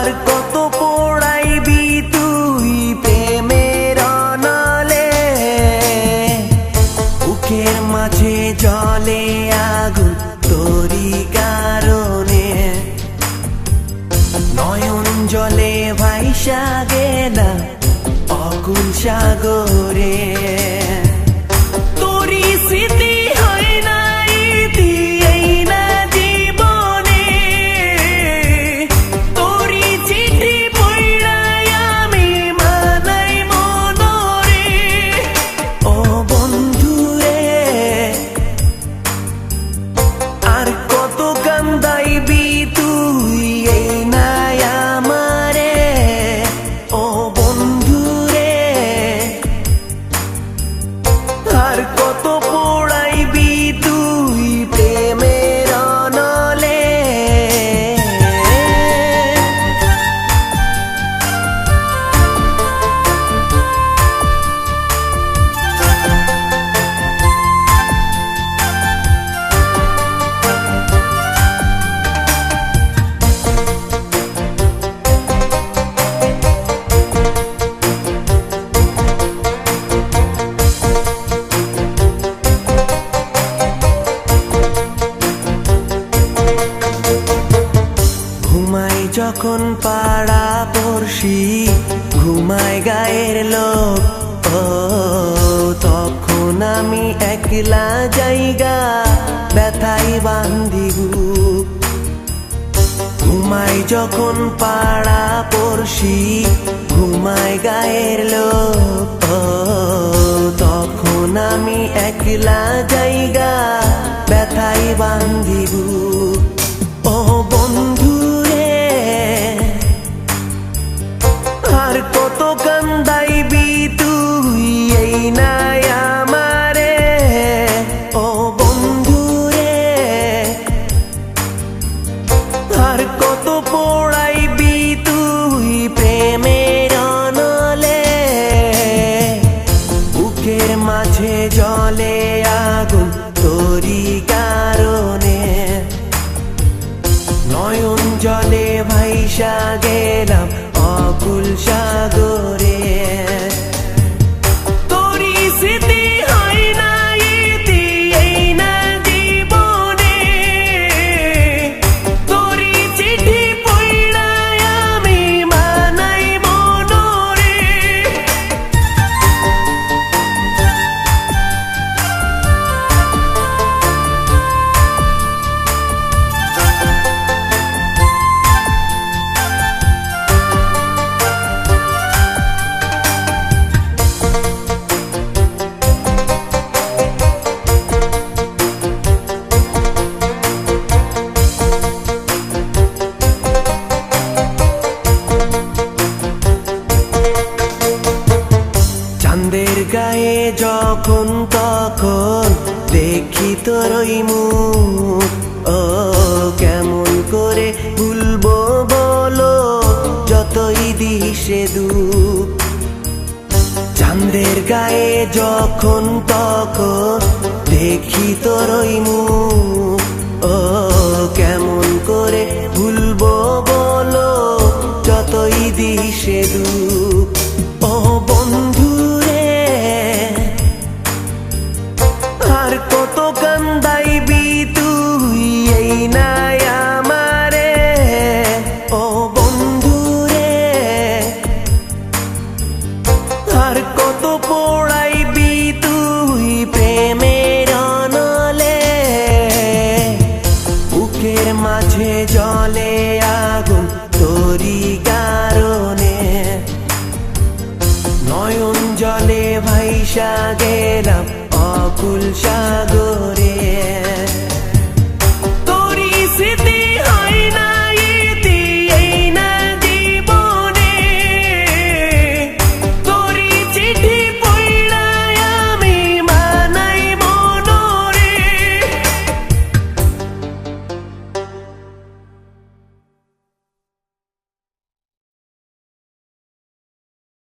আর কত পোড়াইবি তুই প্রেমের অনলে, বুকের মাঝে জলে আগুন তোরি কারণে, নয়ন জলে ভাইসা গেলা অকুল সাগরে। তোরি স্মৃতি হয় নাই দিয়েই না জীবনে, তোরি চিঠি পড়াই আমি মানাই মনরে। ও বন্ধু রে, আর কত কান্দাইবি তুই এই নাই আমারে। ও বন্ধু রে, আর কত পোড়াইবি তুই প্রেমের অনলে। ঘুমাই যখন পাড়া পড়শি, ঘুমায় গায়ের লোক, ও তখন আমি একলা জায়গা ব্যথাই বান্ধি বুক। ঘুমাই যখন পাড়া পড়শি, ঘুমায় গায়ের লোক, ও তখন আমি একলা জায়গা ব্যথাই বান্ধি বুক। ও বন্ধু রে, আর কত কান্দাইবি তুই এই নাই আমারে। ও বন্ধু রে, আর কত পোড়াইবি তুই প্রেমের অনলে, বুকের মাঝে জলে আগুন তোরি কারণে, নয়ন জলে ভাইসা গেলাম অকুল সাগরে। তোরি স্মৃতি হয় নাই দিয়েই না জীবনে, তোরি চিঠি পড়াই আমি মানাই মনরে। চাঁদের গায়ে যখন তখন দেখি তোর ওই মুখ, ও কেমন করে ভুলবো বলো যতই দিশে দুঃখ। চাঁদের গায়ে যখন তখন দেখি তোর ওই মুখ, ও কেমন করে ভুলবো বলো যতই দিশে দুঃখ। ও বন্ধু রে, আর কত কান্দাইবি তুই এই নাই আমারে। ও বন্ধু রে, আর কত পোড়াইবি তুই প্রেমের অনলে, বুকের মাঝে জলে আগুন তোরি কারণে, নয়ন জলে ভাইসা গেলাম অকুল সাগর।